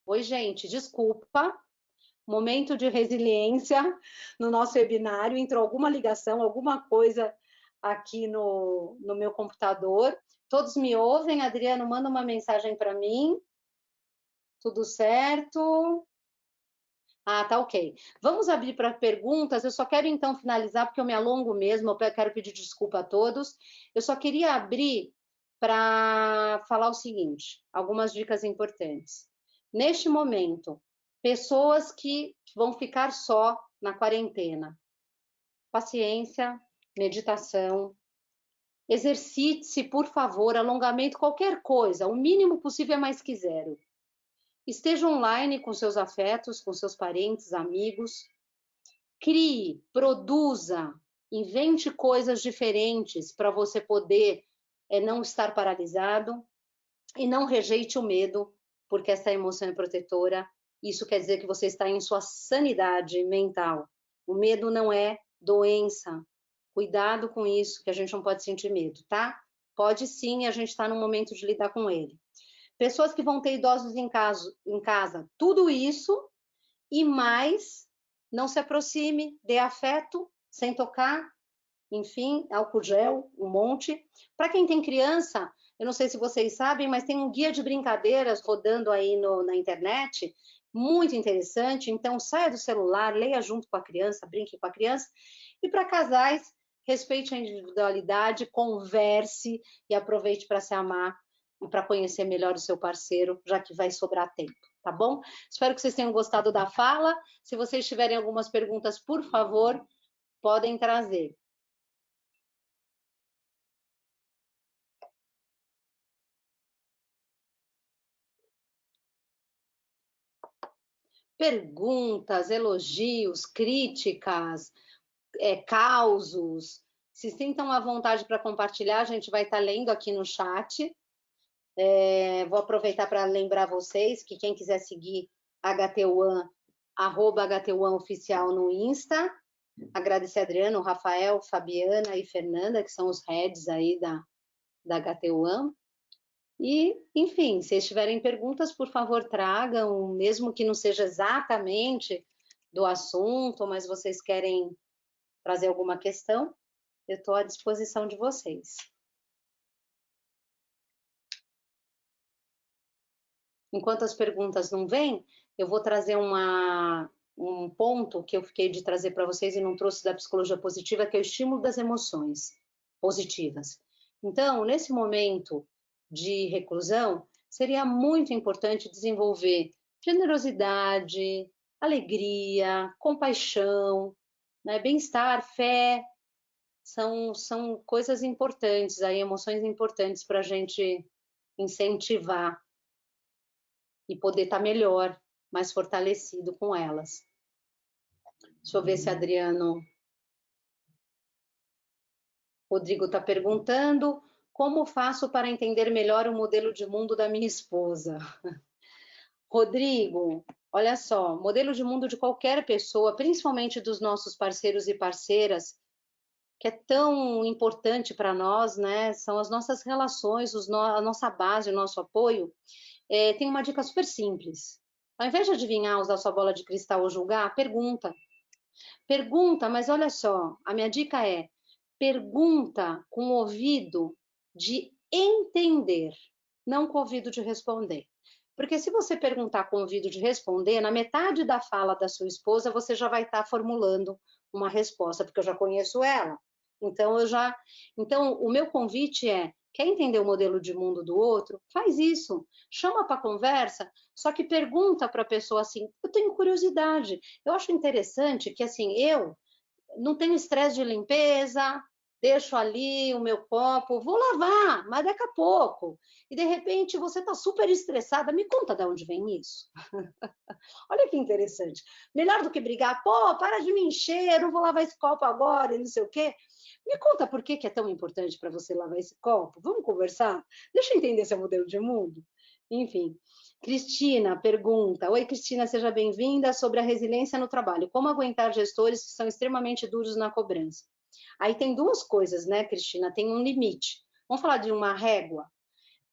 Speaker 1: Oi, gente, desculpa. Momento de resiliência no nosso webinário. Entrou alguma ligação, alguma coisa aqui no meu computador. Todos me ouvem? Adriano, manda uma mensagem para mim. Tudo certo? Ah, tá ok. Vamos abrir para perguntas. Eu só quero então finalizar, porque eu me alongo mesmo, eu quero pedir desculpa a todos. Eu só queria abrir para falar o seguinte: algumas dicas importantes. Neste momento, pessoas que vão ficar só na quarentena. Paciência, meditação, exercite-se, por favor, alongamento, qualquer coisa. O mínimo possível é mais que zero. Esteja online com seus afetos, com seus parentes, amigos. Crie, produza, invente coisas diferentes para você poder não estar paralisado e não rejeite o medo, porque essa emoção é protetora. Isso quer dizer que você está em sua sanidade mental. O medo não é doença. Cuidado com isso, que a gente não pode sentir medo, tá? Pode sim, a gente está no momento de lidar com ele. Pessoas que vão ter idosos em casa, tudo isso e mais, não se aproxime, dê afeto, sem tocar, enfim, álcool gel, um monte. Para quem tem criança, eu não sei se vocês sabem, mas tem um guia de brincadeiras rodando aí na internet, muito interessante. Então, saia do celular, leia junto com a criança, brinque com a criança. E para casais, respeite a individualidade, converse e aproveite para se amar e para conhecer melhor o seu parceiro, já que vai sobrar tempo, tá bom? Espero que vocês tenham gostado da fala. Se vocês tiverem algumas perguntas, por favor, podem trazer. Perguntas, elogios, críticas, causos. Se sintam à vontade para compartilhar, a gente vai estar lendo aqui no chat. Vou aproveitar para lembrar vocês que quem quiser seguir HT1, @HT1 Oficial no Insta. Agradecer a Adriano, Rafael, Fabiana e Fernanda, que são os heads aí da HT1. E, enfim, se tiverem perguntas, por favor, tragam, mesmo que não seja exatamente do assunto, mas vocês querem trazer alguma questão, eu estou à disposição de vocês. Enquanto as perguntas não vêm, eu vou trazer um ponto que eu fiquei de trazer para vocês e não trouxe da psicologia positiva, que é o estímulo das emoções positivas. Então, nesse momento de reclusão, seria muito importante desenvolver generosidade, alegria, compaixão, né, bem-estar, fé, são coisas importantes, aí, emoções importantes para a gente incentivar e poder estar melhor, mais fortalecido com elas. Deixa eu ver se Adriano... Rodrigo está perguntando, como faço para entender melhor o modelo de mundo da minha esposa? Rodrigo, olha só, modelo de mundo de qualquer pessoa, principalmente dos nossos parceiros e parceiras, que é tão importante para nós, né? São as nossas relações, a nossa base, o nosso apoio. Tem uma dica super simples. Ao invés de adivinhar, usar sua bola de cristal ou julgar, pergunta. Pergunta, mas olha só, a minha dica é: pergunta com o ouvido de entender, não com o ouvido de responder. Porque se você perguntar com o ouvido de responder, na metade da fala da sua esposa, você já vai estar formulando uma resposta, porque eu já conheço ela. Então, o meu convite é: quer entender o modelo de mundo do outro? Faz isso. Chama para conversa, só que pergunta para a pessoa assim: eu tenho curiosidade. Eu acho interessante que, assim, eu não tenho estresse de limpeza, deixo ali o meu copo, vou lavar, mas daqui a pouco. E, de repente, você está super estressada. Me conta de onde vem isso. Olha que interessante. Melhor do que brigar, pô, para de me encher, eu não vou lavar esse copo agora e não sei o quê. Me conta por que é tão importante para você lavar esse copo? Vamos conversar? Deixa eu entender seu modelo de mundo. Enfim. Cristina pergunta: Oi, Cristina, seja bem-vinda. Sobre a resiliência no trabalho. Como aguentar gestores que são extremamente duros na cobrança? Aí tem duas coisas, né, Cristina? Tem um limite. Vamos falar de uma régua?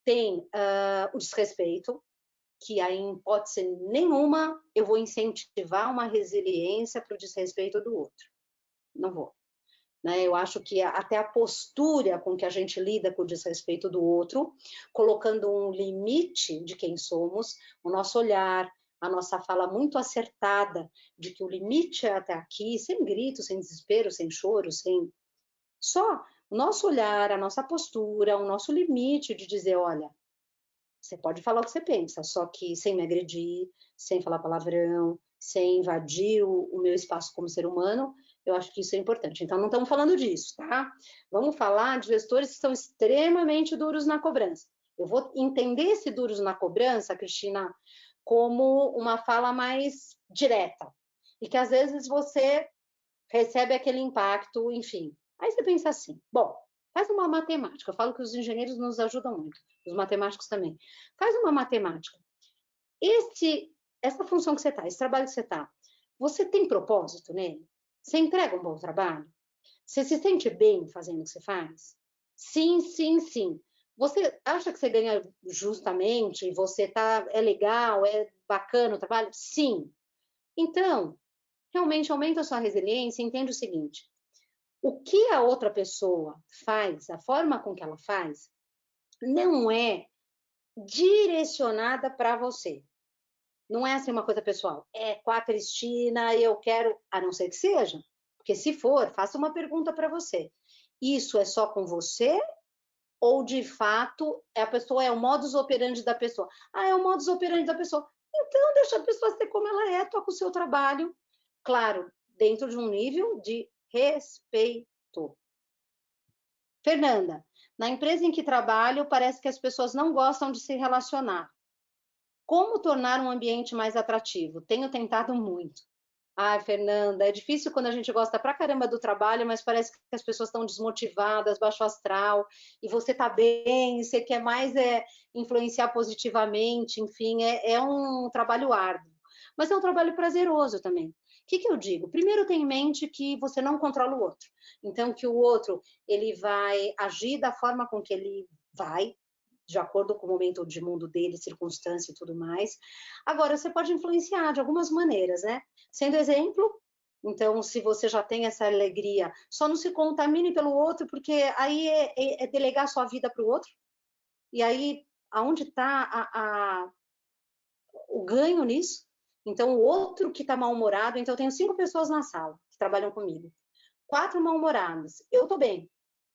Speaker 1: Tem o desrespeito, que aí, em hipótese nenhuma, eu vou incentivar uma resiliência para o desrespeito do outro. Não vou. Né? Eu acho que até a postura com que a gente lida com o desrespeito do outro, colocando um limite de quem somos, o nosso olhar, a nossa fala muito acertada de que o limite é até aqui, sem grito, sem desespero, sem choro, sem... Só o nosso olhar, a nossa postura, o nosso limite de dizer, olha, você pode falar o que você pensa, só que sem me agredir, sem falar palavrão, sem invadir o meu espaço como ser humano, eu acho que isso é importante. Então, não estamos falando disso, tá? Vamos falar de gestores que são extremamente duros na cobrança. Eu vou entender esse duros na cobrança, Cristina, como uma fala mais direta. E que às vezes você recebe aquele impacto, enfim. Aí você pensa assim, bom, faz uma matemática. Eu falo que os engenheiros nos ajudam muito, os matemáticos também. Faz uma matemática. Essa função que você está, esse trabalho que você tem propósito nele? Você entrega um bom trabalho? Você se sente bem fazendo o que você faz? Sim, sim, sim. Você acha que você ganha justamente? É legal, é bacana o trabalho? Sim. Então, realmente aumenta a sua resiliência, entende o seguinte, o que a outra pessoa faz, a forma com que ela faz, não é direcionada para você. Não é assim uma coisa pessoal. É com a Cristina, eu quero, a não ser que seja. Porque se for, faça uma pergunta para você. Isso é só com você? Ou de fato a pessoa é o modus operandi da pessoa? Ah, é o modus operandi da pessoa. Então deixa a pessoa ser como ela é, toca o seu trabalho. Claro, dentro de um nível de respeito. Fernanda, na empresa em que trabalho, parece que as pessoas não gostam de se relacionar. Como tornar um ambiente mais atrativo? Tenho tentado muito. Ai, Fernanda, é difícil quando a gente gosta pra caramba do trabalho, mas parece que as pessoas estão desmotivadas, baixo astral, e você tá bem, e você quer mais influenciar positivamente, enfim, é um trabalho árduo. Mas é um trabalho prazeroso também. O que eu digo? Primeiro, tenha em mente que você não controla o outro. Então, que o outro, ele vai agir da forma com que ele vai, de acordo com o momento de mundo dele, circunstância e tudo mais. Agora, você pode influenciar de algumas maneiras, né? Sendo exemplo, então, se você já tem essa alegria, só não se contamine pelo outro, porque aí é delegar sua vida para o outro. E aí, aonde está o ganho nisso? Então, o outro que está mal-humorado, então eu tenho 5 pessoas na sala que trabalham comigo. 4 mal-humoradas. Eu estou bem.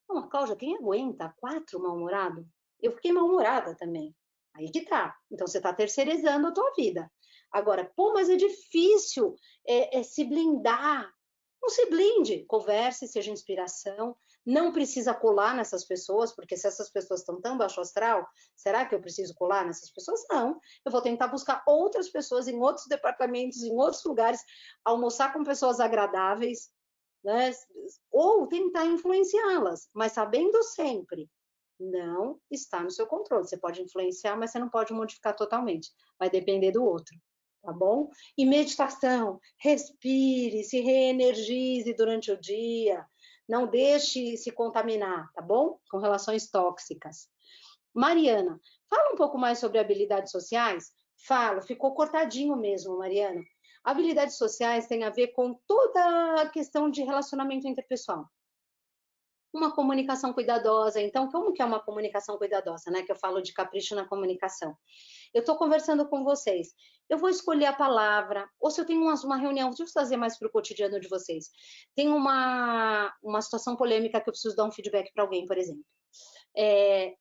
Speaker 1: Não, Cláudia, quem aguenta 4 mal-humorados? Eu fiquei mal-humorada também. Aí que tá. Então você está terceirizando a tua vida. Agora, pô, mas é difícil se blindar. Não se blinde, converse, seja inspiração. Não precisa colar nessas pessoas, porque se essas pessoas estão tão baixo astral, será que eu preciso colar nessas pessoas? Não. Eu vou tentar buscar outras pessoas em outros departamentos, em outros lugares, almoçar com pessoas agradáveis, né? Ou tentar influenciá-las, mas sabendo sempre, não está no seu controle. Você pode influenciar, mas você não pode modificar totalmente. Vai depender do outro, tá bom? E meditação, respire, se reenergize durante o dia, não deixe se contaminar, tá bom? Com relações tóxicas. Mariana, fala um pouco mais sobre habilidades sociais? Falo, ficou cortadinho mesmo, Mariana. Habilidades sociais têm a ver com toda a questão de relacionamento interpessoal. Uma comunicação cuidadosa. Então, como que é uma comunicação cuidadosa, né? Que eu falo de capricho na comunicação. Eu estou conversando com vocês. Eu vou escolher a palavra, ou se eu tenho uma reunião, deixa eu trazer mais para o cotidiano de vocês. Tem uma situação polêmica que eu preciso dar um feedback para alguém, por exemplo.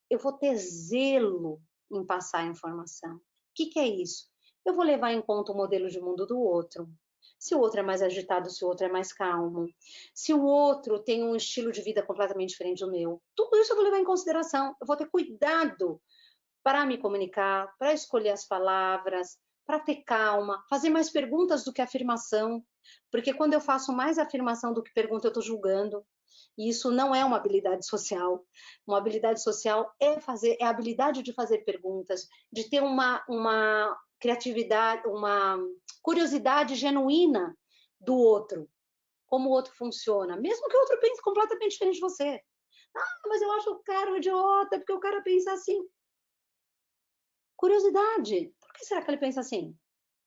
Speaker 1: Eu vou ter zelo em passar a informação. O que é isso? Eu vou levar em conta o modelo de mundo do outro. Se o outro é mais agitado, se o outro é mais calmo, se o outro tem um estilo de vida completamente diferente do meu, tudo isso eu vou levar em consideração. Eu vou ter cuidado para me comunicar, para escolher as palavras, para ter calma, fazer mais perguntas do que afirmação, porque quando eu faço mais afirmação do que pergunta, eu estou julgando. E isso não é uma habilidade social. Uma habilidade social é a habilidade de fazer perguntas, de ter uma criatividade, uma curiosidade genuína do outro, como o outro funciona, mesmo que o outro pense completamente diferente de você. Ah, mas eu acho o cara um idiota, porque o cara pensa assim. Curiosidade, por que será que ele pensa assim?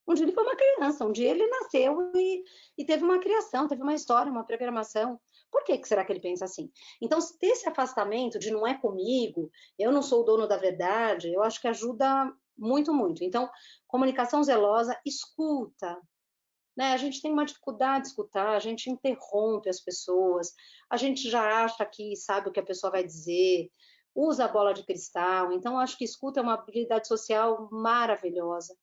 Speaker 1: Um dia ele foi uma criança, um dia ele nasceu e teve uma criação, teve uma história, uma programação. Por que será que ele pensa assim? Então, ter esse afastamento de não é comigo, eu não sou o dono da verdade, eu acho que ajuda muito, muito. Então, comunicação zelosa, escuta, né? A gente tem uma dificuldade de escutar, a gente interrompe as pessoas, a gente já acha que sabe o que a pessoa vai dizer, usa a bola de cristal. Então, acho que escuta é uma habilidade social maravilhosa,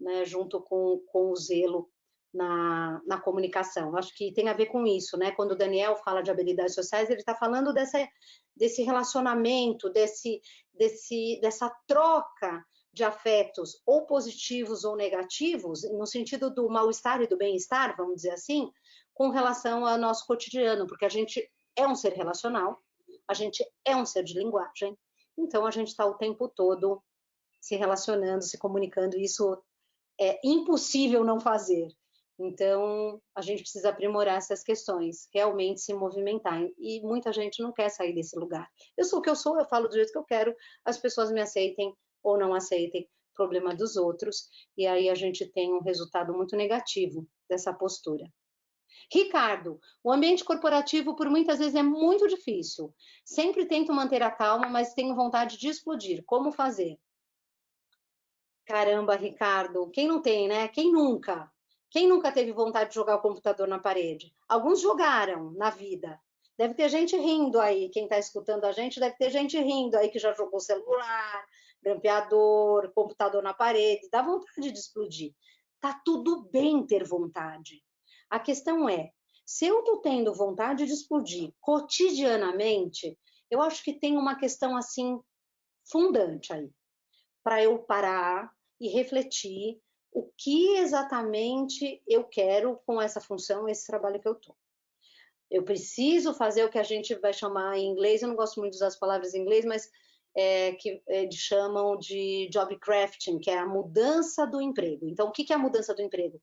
Speaker 1: né? Junto com o zelo na comunicação. Acho que tem a ver com isso, né? Quando o Daniel fala de habilidades sociais, ele está falando desse relacionamento, dessa troca de afetos, ou positivos ou negativos, no sentido do mal-estar e do bem-estar, vamos dizer assim, com relação ao nosso cotidiano, porque a gente é um ser relacional, a gente é um ser de linguagem, então a gente está o tempo todo se relacionando, se comunicando, e isso é impossível não fazer. Então, a gente precisa aprimorar essas questões, realmente se movimentar. E muita gente não quer sair desse lugar. Eu sou o que eu sou, eu falo do jeito que eu quero, as pessoas me aceitem ou não aceitem, problema dos outros. E aí a gente tem um resultado muito negativo dessa postura. Ricardo, o ambiente corporativo por muitas vezes é muito difícil. Sempre tento manter a calma, mas tenho vontade de explodir. Como fazer? Caramba, Ricardo, quem não tem, né? Quem nunca? Quem nunca teve vontade de jogar o computador na parede? Alguns jogaram na vida. Deve ter gente rindo aí, quem está escutando a gente, deve ter gente rindo aí que já jogou celular, grampeador, computador na parede, dá vontade de explodir. Tá tudo bem ter vontade. A questão é, se eu estou tendo vontade de explodir cotidianamente, eu acho que tem uma questão assim fundante aí para eu parar e refletir o que exatamente eu quero com essa função, esse trabalho que eu estou. Eu preciso fazer o que a gente vai chamar em inglês, eu não gosto muito de usar as palavras em inglês, mas chamam de job crafting, que é a mudança do emprego. Então, o que é a mudança do emprego?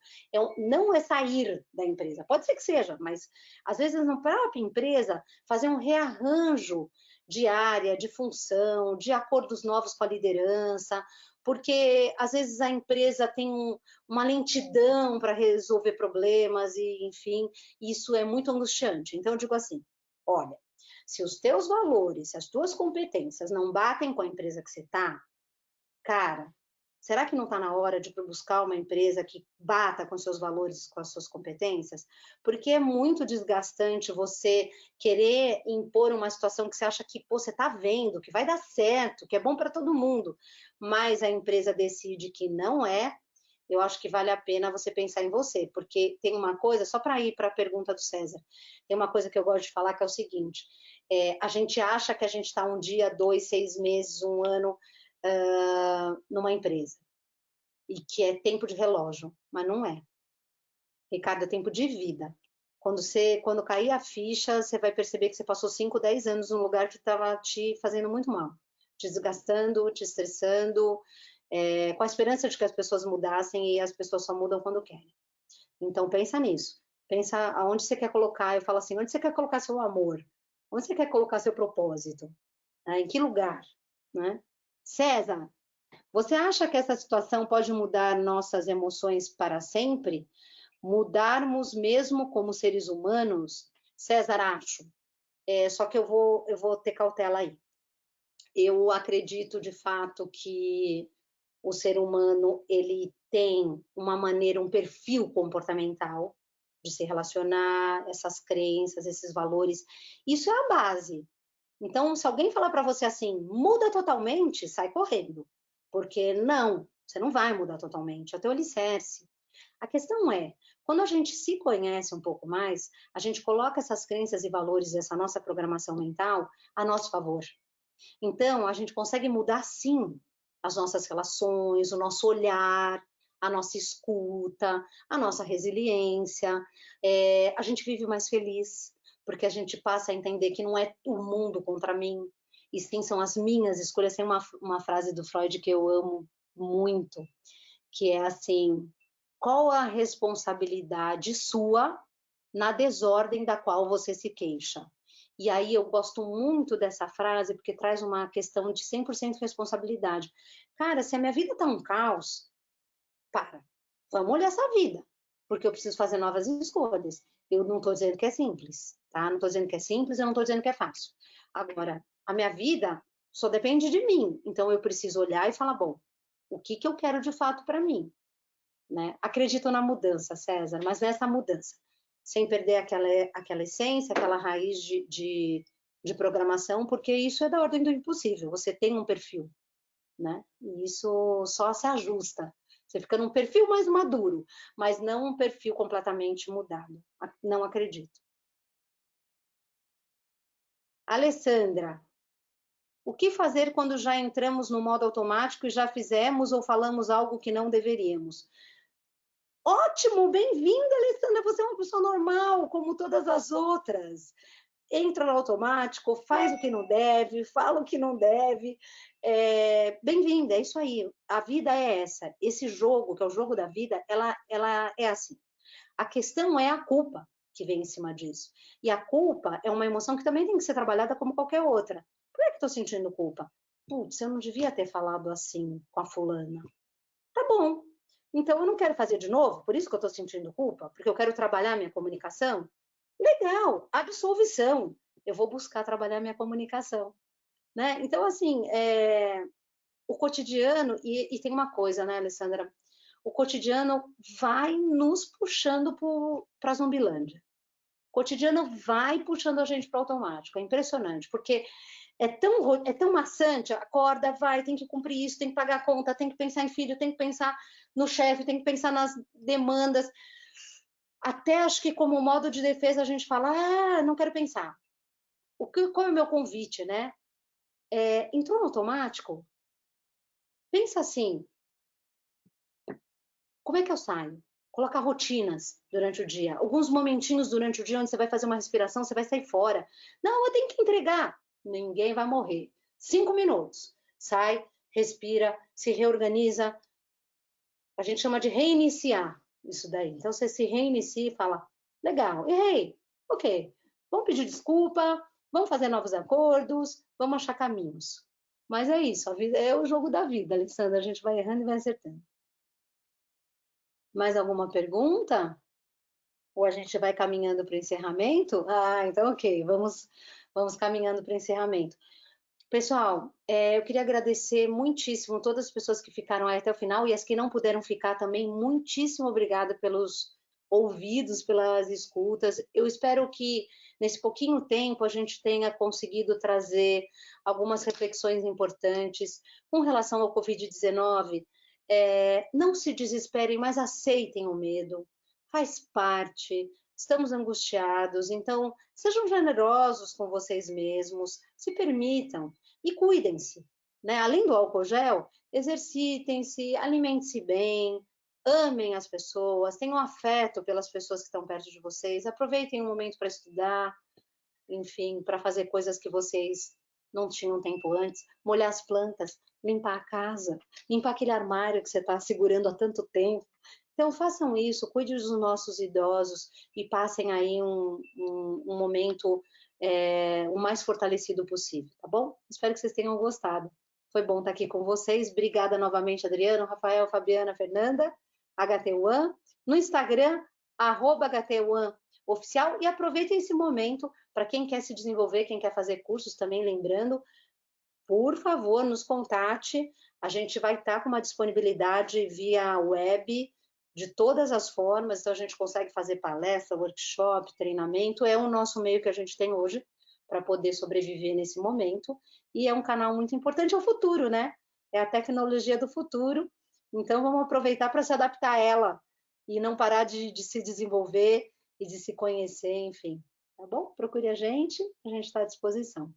Speaker 1: Não é sair da empresa, pode ser que seja, mas às vezes na própria empresa, fazer um rearranjo de área, de função, de acordos novos com a liderança, porque às vezes a empresa tem uma lentidão para resolver problemas e, enfim, isso é muito angustiante. Então, eu digo assim, olha, se os teus valores, se as tuas competências não batem com a empresa que você está, cara, será que não está na hora de buscar uma empresa que bata com seus valores, com as suas competências? Porque é muito desgastante você querer impor uma situação que você acha que pô, você está vendo, que vai dar certo, que é bom para todo mundo, mas a empresa decide que não é. Eu acho que vale a pena você pensar em você, porque tem uma coisa, só para ir para a pergunta do César, tem uma coisa que eu gosto de falar que é o seguinte: a gente acha que a gente está um dia, 2, 6 meses, um ano numa empresa e que é tempo de relógio, mas não é. Ricardo, é tempo de vida. Quando cair a ficha, você vai perceber que você passou 5, 10 anos num lugar que estava te fazendo muito mal, te desgastando, te estressando, com a esperança de que as pessoas mudassem e as pessoas só mudam quando querem. Então pensa nisso. Pensa aonde você quer colocar. Eu falo assim, onde você quer colocar seu amor? Onde você quer colocar seu propósito? Em que lugar? Né? César, você acha que essa situação pode mudar nossas emoções para sempre? Mudarmos mesmo como seres humanos? César, acho. Só que eu vou ter cautela aí. Eu acredito de fato que o ser humano ele tem uma maneira, um perfil comportamental de se relacionar, essas crenças, esses valores. Isso é a base. Então, se alguém falar para você assim, muda totalmente, sai correndo. Porque não, você não vai mudar totalmente, é o teu alicerce. A questão é, quando a gente se conhece um pouco mais, a gente coloca essas crenças e valores, essa nossa programação mental a nosso favor. Então, a gente consegue mudar sim as nossas relações, o nosso olhar, a nossa escuta, a nossa resiliência, a gente vive mais feliz, porque a gente passa a entender que não é o mundo contra mim, e sim são as minhas escolhas. Tem uma frase do Freud que eu amo muito, que é assim: qual a responsabilidade sua na desordem da qual você se queixa? E aí eu gosto muito dessa frase, porque traz uma questão de 100% responsabilidade. Cara, se a minha vida tá um caos, vamos olhar essa vida, porque eu preciso fazer novas escolhas. Eu não estou dizendo que é simples, tá? Não estou dizendo que é simples, eu não estou dizendo que é fácil. Agora, a minha vida só depende de mim, então eu preciso olhar e falar, bom, o que eu quero de fato para mim, né? Acredito na mudança, César, mas nessa mudança, sem perder aquela essência, aquela raiz de programação, porque isso é da ordem do impossível. Você tem um perfil, né? E isso só se ajusta. Você fica num perfil mais maduro, mas não um perfil completamente mudado. Não acredito. Alessandra, o que fazer quando já entramos no modo automático e já fizemos ou falamos algo que não deveríamos? Ótimo, bem-vinda, Alessandra. Você é uma pessoa normal, como todas as outras. Entra no automático, faz o que não deve, fala o que não deve. Bem-vinda, é isso aí. A vida é essa. Esse jogo, que é o jogo da vida, ela é assim. A questão é a culpa que vem em cima disso. E a culpa é uma emoção que também tem que ser trabalhada como qualquer outra. Por que estou sentindo culpa? Putz, eu não devia ter falado assim com a fulana. Tá bom. Então eu não quero fazer de novo, por isso que eu estou sentindo culpa, porque eu quero trabalhar minha comunicação. Legal, absolvição. Eu vou buscar trabalhar minha comunicação, né? Então, assim, o cotidiano, e tem uma coisa, né, Alessandra? O cotidiano vai nos puxando para a Zumbilândia. O cotidiano vai puxando a gente para o automático. É impressionante, porque é tão maçante, acorda, vai, tem que cumprir isso, tem que pagar a conta, tem que pensar em filho, tem que pensar no chefe, tem que pensar nas demandas. Até acho que como modo de defesa a gente fala, não quero pensar. Qual é o meu convite, né? Entrou no automático? Pensa assim, como é que eu saio? Colocar rotinas durante o dia, alguns momentinhos durante o dia onde você vai fazer uma respiração, você vai sair fora. Não, eu tenho que entregar. Ninguém vai morrer. 5 minutos. Sai, respira, se reorganiza. A gente chama de reiniciar isso daí. Então você se reinicia e fala: legal, errei, ok, vamos pedir desculpa, vamos fazer novos acordos, vamos achar caminhos. Mas é isso, a vida é o jogo da vida, Alessandra. A gente vai errando e vai acertando. Mais alguma pergunta? Ou a gente vai caminhando para o encerramento? Então ok, vamos caminhando para o encerramento. Pessoal, eu queria agradecer muitíssimo todas as pessoas que ficaram aí até o final e as que não puderam ficar também, muitíssimo obrigada pelos ouvidos, pelas escutas. Eu espero que nesse pouquinho tempo a gente tenha conseguido trazer algumas reflexões importantes com relação ao Covid-19. Não se desesperem, mas aceitem o medo, faz parte. Estamos angustiados, então sejam generosos com vocês mesmos, se permitam e cuidem-se, né? Além do álcool gel, exercitem-se, alimentem-se bem, amem as pessoas, tenham afeto pelas pessoas que estão perto de vocês, aproveitem um momento para estudar, enfim, para fazer coisas que vocês não tinham tempo antes, molhar as plantas, limpar a casa, limpar aquele armário que você está segurando há tanto tempo. Então, façam isso, cuide dos nossos idosos e passem aí um momento o mais fortalecido possível, tá bom? Espero que vocês tenham gostado. Foi bom estar aqui com vocês. Obrigada novamente, Adriano, Rafael, Fabiana, Fernanda, HT1, no Instagram, @HT1 oficial, e aproveitem esse momento para quem quer se desenvolver, quem quer fazer cursos também, lembrando, por favor, nos contate. A gente vai estar com uma disponibilidade via web de todas as formas, então a gente consegue fazer palestra, workshop, treinamento, é o nosso meio que a gente tem hoje para poder sobreviver nesse momento, e é um canal muito importante, é o futuro, né? É a tecnologia do futuro, então vamos aproveitar para se adaptar a ela e não parar de se desenvolver e de se conhecer, enfim. Tá bom? Procure a gente está à disposição.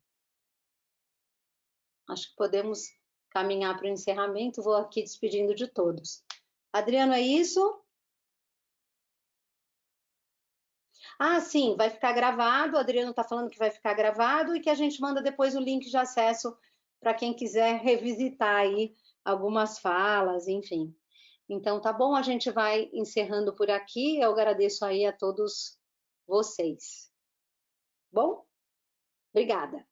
Speaker 1: Acho que podemos caminhar para o encerramento, vou aqui despedindo de todos. Adriano, é isso? Ah, sim, vai ficar gravado, o Adriano está falando que vai ficar gravado e que a gente manda depois o link de acesso para quem quiser revisitar aí algumas falas, enfim. Então, tá bom, a gente vai encerrando por aqui. Eu agradeço aí a todos vocês. Bom, obrigada.